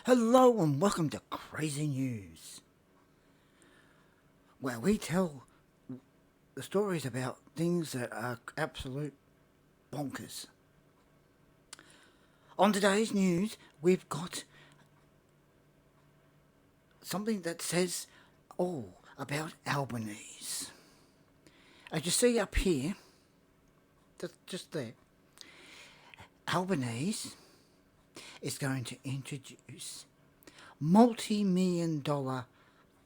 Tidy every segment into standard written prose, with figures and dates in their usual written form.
Hello and welcome to Crazy News, where we tell the stories about things that are absolute bonkers. On today's news, we've got something that says all about Albanese. As you see up here, just there, Albanese is going to introduce multi-million-dollar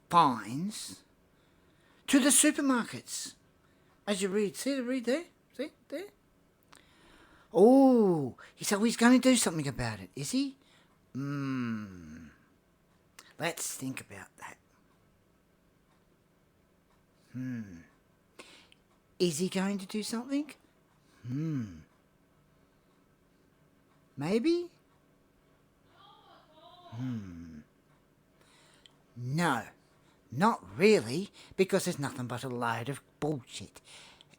fines to the supermarkets. As you read, read there? See, there? Oh, so he's going to do something about it, is he? Let's think about that. Is he going to do something? Maybe? No, not really, because there's nothing but a load of bullshit.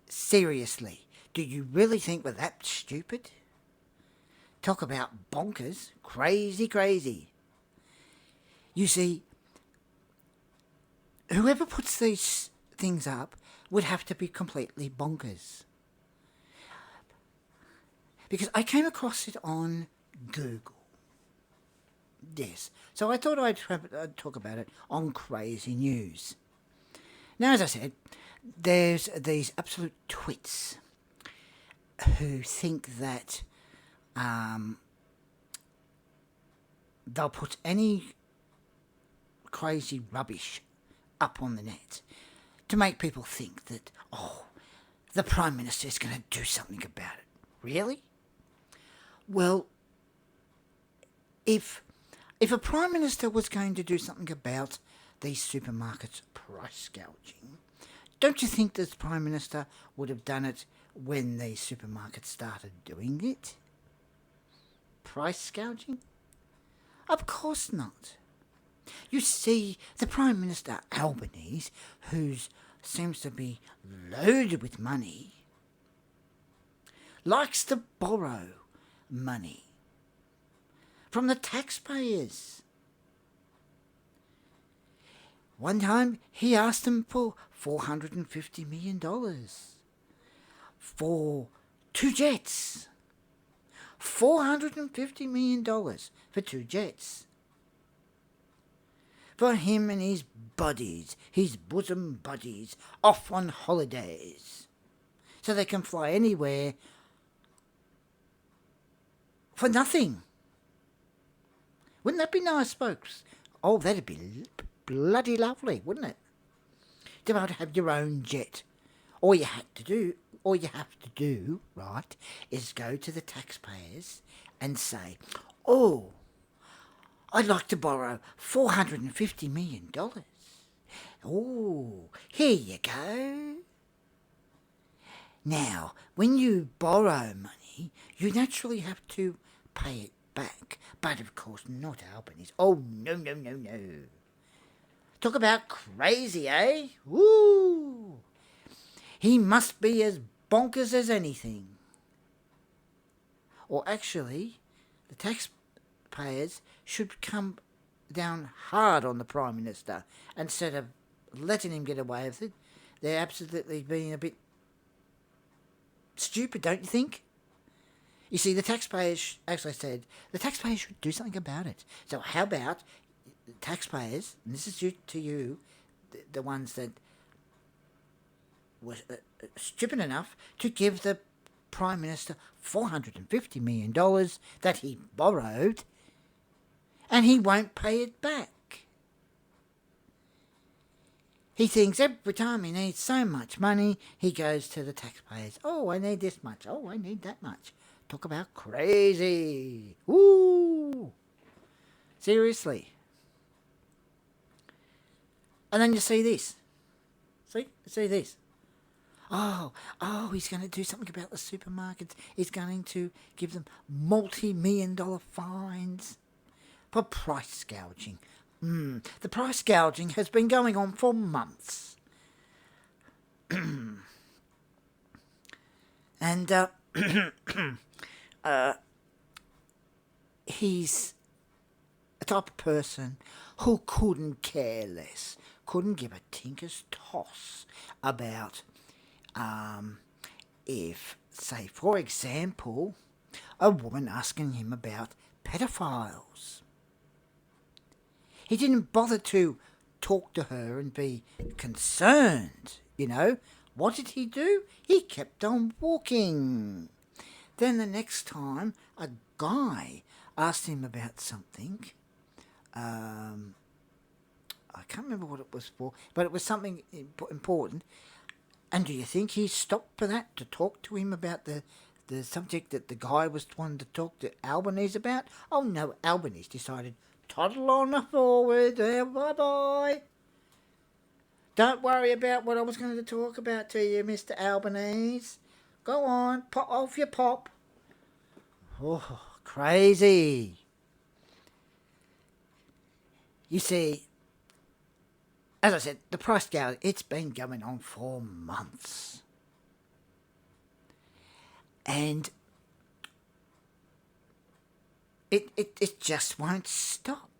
Seriously, do you really think we're that stupid? Talk about bonkers, crazy. You see, whoever puts these things up would have to be completely bonkers. Because I came across it on Google. Yes, so I thought I'd talk about it on Crazy News. Now, as I said, there's these absolute twits who think that they'll put any crazy rubbish up on the net to make people think that, the Prime Minister is going to do something about it. Really? Well, if a Prime Minister was going to do something about these supermarkets price gouging, don't you think the Prime Minister would have done it when these supermarkets started doing it? Price gouging? Of course not. You see, the Prime Minister Albanese, who seems to be loaded with money, likes to borrow money from the taxpayers. One time he asked them for $450 million for 2 jets. $450 million for 2 jets. For him and his buddies, his bosom buddies, off on holidays. So they can fly anywhere for nothing. Wouldn't that be nice, folks? Oh, that'd be bloody lovely, wouldn't it? To be able to have your own jet. All you have to do, right, is go to the taxpayers and say, I'd like to borrow $450 million. Oh, here you go. Now, when you borrow money, you naturally have to pay it back. But of course not Albanese. Oh, no. Talk about crazy, eh? Woo! He must be as bonkers as anything. Or actually, the taxpayers should come down hard on the Prime Minister instead of letting him get away with it. They're absolutely being a bit stupid, don't you think? You see, the taxpayers actually said the taxpayers should do something about it. So how about the taxpayers, and this is to you, the ones that were stupid enough to give the Prime Minister $450 million that he borrowed, and he won't pay it back. He thinks every time he needs so much money, he goes to the taxpayers. Oh, I need this much. Oh, I need that much. Talk about crazy. Woo! Seriously. And then you see this. See this. Oh, he's going to do something about the supermarkets. He's going to give them multi-million-dollar fines for price gouging. The price gouging has been going on for months. And he's a type of person who couldn't care less, couldn't give a tinker's toss about if, say, for example, a woman asking him about pedophiles. He didn't bother to talk to her and be concerned, you know. What did he do? He kept on walking. Then the next time a guy asked him about something, I can't remember what it was for, but it was something important. And do you think he stopped for that to talk to him about the subject that the guy was wanting to talk to Albanese about? Oh no, Albanese decided, toddle on forward, bye-bye. Don't worry about what I was going to talk about to you, Mr. Albanese. Go on, pop off your pop. Oh, crazy. You see, as I said, the price gouging, it's been going on for months. And it just won't stop.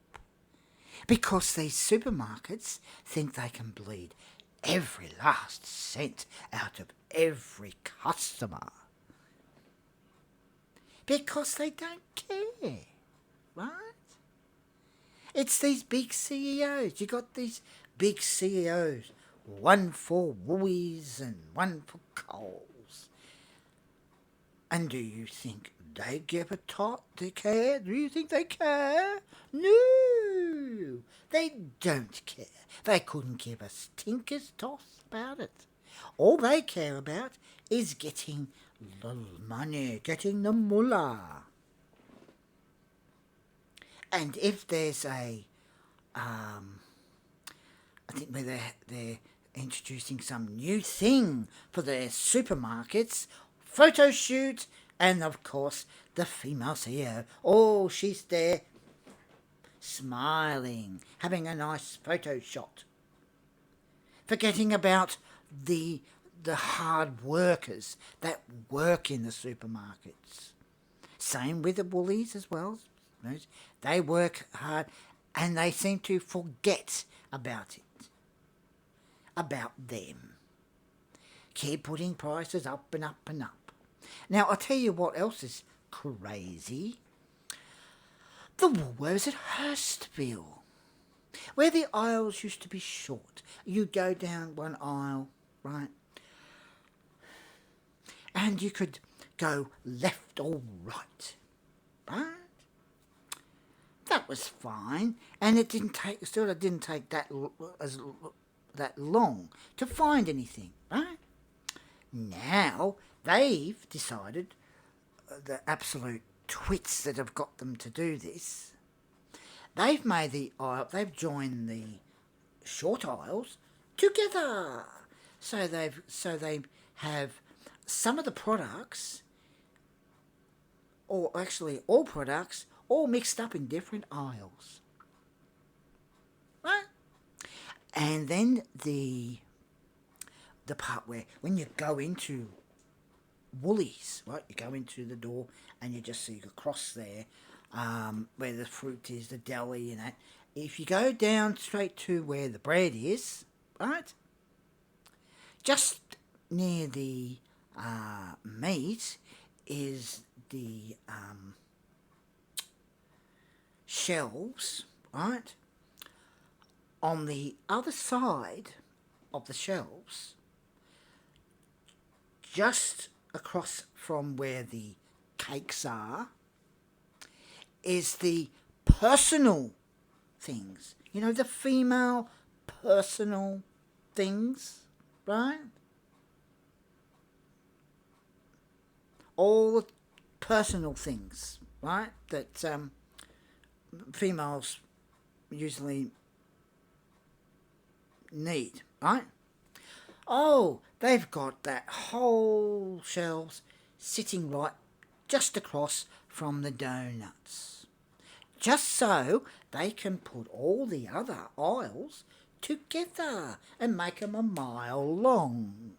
Because these supermarkets think they can bleed every last cent out of every customer. Because they don't care, right? It's these big CEOs. You got these big CEOs, one for Woolies and one for Coles. And do you think they give a tot to care? Do you think they care? No, they don't care. They couldn't give a stinker's toss about it. All they care about is getting the money, getting the mullah. And if there's I think where they're introducing some new thing for their supermarkets, photo shoot, and of course the female CEO. Oh, she's there, smiling, having a nice photo shot, forgetting about the hard workers that work in the supermarkets. Same with the Woolies as well. They work hard and they seem to forget about it, about them. Keep putting prices up and up and up. Now, I'll tell you what else is crazy. The Woolworths at Hurstville, where the aisles used to be short. You go down one aisle, right? And you could go left or right, right? That was fine, and it didn't take that long to find anything, right? Now they've decided, the absolute twits that have got them to do this, they've made they've joined the short aisles together. So they have some of the products, or actually all products, all mixed up in different aisles. Right? And then the part where when you go into Woolies, right, you go into the door and you just see across there where the fruit is, the deli and that. If you go down straight to where the bread is, right, just near the meat is the shelves, right? On the other side of the shelves, just across from where the cakes are, is the personal things. You know, the female personal things, right? All the personal things, right? That females usually need, right? Oh, they've got that whole shelves sitting right just across from the donuts, just so they can put all the other aisles together and make them a mile long,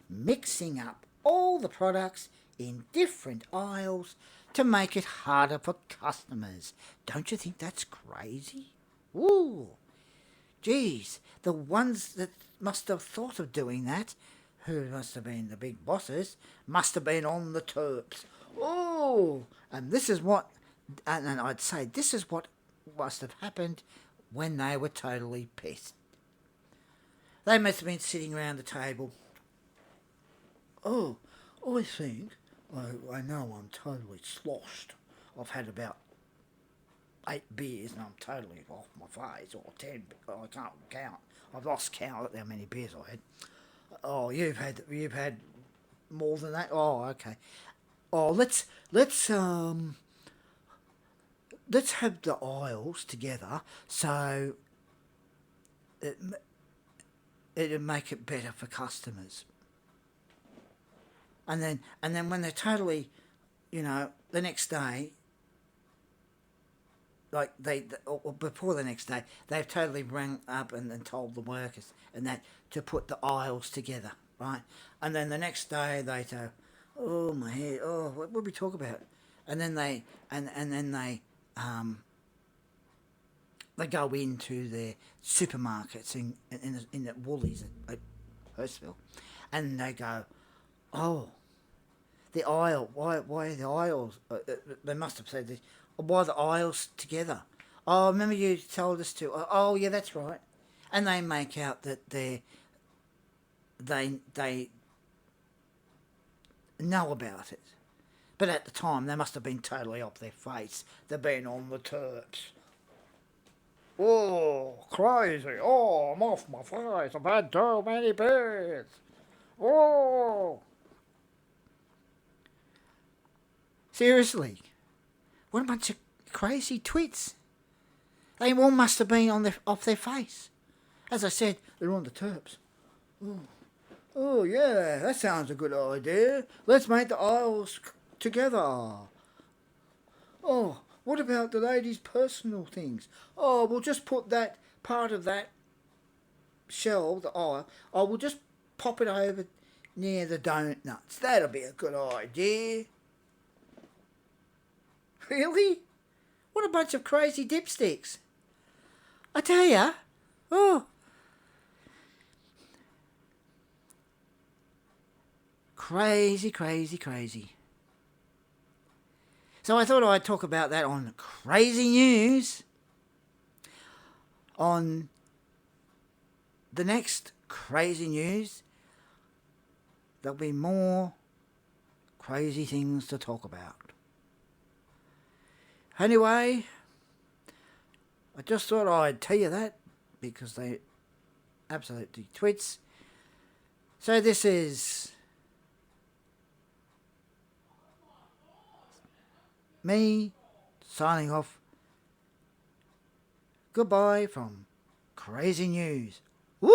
mixing up all the products in different aisles to make it harder for customers. Don't you think that's crazy? Ooh, geez, the ones that must have thought of doing that, who must have been the big bosses, must have been on the terps. Oh, and this is what, and I'd say this is what must have happened when they were totally pissed. They must have been sitting around the table. Oh, I think, I know I'm totally sloshed. I've had about 8 beers and I'm totally off my face, or 10, I can't count. I've lost count at how many beers I had. Oh, you've had more than that? Oh, okay. Oh, let's have the aisles together so it'd make it better for customers. And then when they're totally, the next day, like or before the next day, they've totally rang up and told the workers and that to put the aisles together, right? And then the next day they go, oh my head, oh what would we talk about? And then they go into their supermarkets in the Woolies at Hurstville, and they go, oh, the aisle. Why the aisles? They must have said this. Why the aisles together? Oh, remember you told us to. Oh, yeah, that's right. And they make out that they know about it, but at the time they must have been totally off their face. They've been on the terps. Oh, crazy! Oh, I'm off my face. I've had too many beers. Oh. Seriously, what a bunch of crazy twits. They all must have been off their face. As I said, they're on the terps. Oh yeah, that sounds a good idea. Let's make the aisles together. Oh, what about the ladies' personal things? Oh, we'll just put that part of that shelf, the aisle, we'll just pop it over near the donuts. That'll be a good idea. Really? What a bunch of crazy dipsticks. I tell ya. Oh. Crazy, crazy, crazy. So I thought I'd talk about that on Crazy News. On the next Crazy News, there'll be more crazy things to talk about. Anyway, I just thought I'd tell you that because they absolutely twits. So this is me signing off. Goodbye from Crazy News. Woo!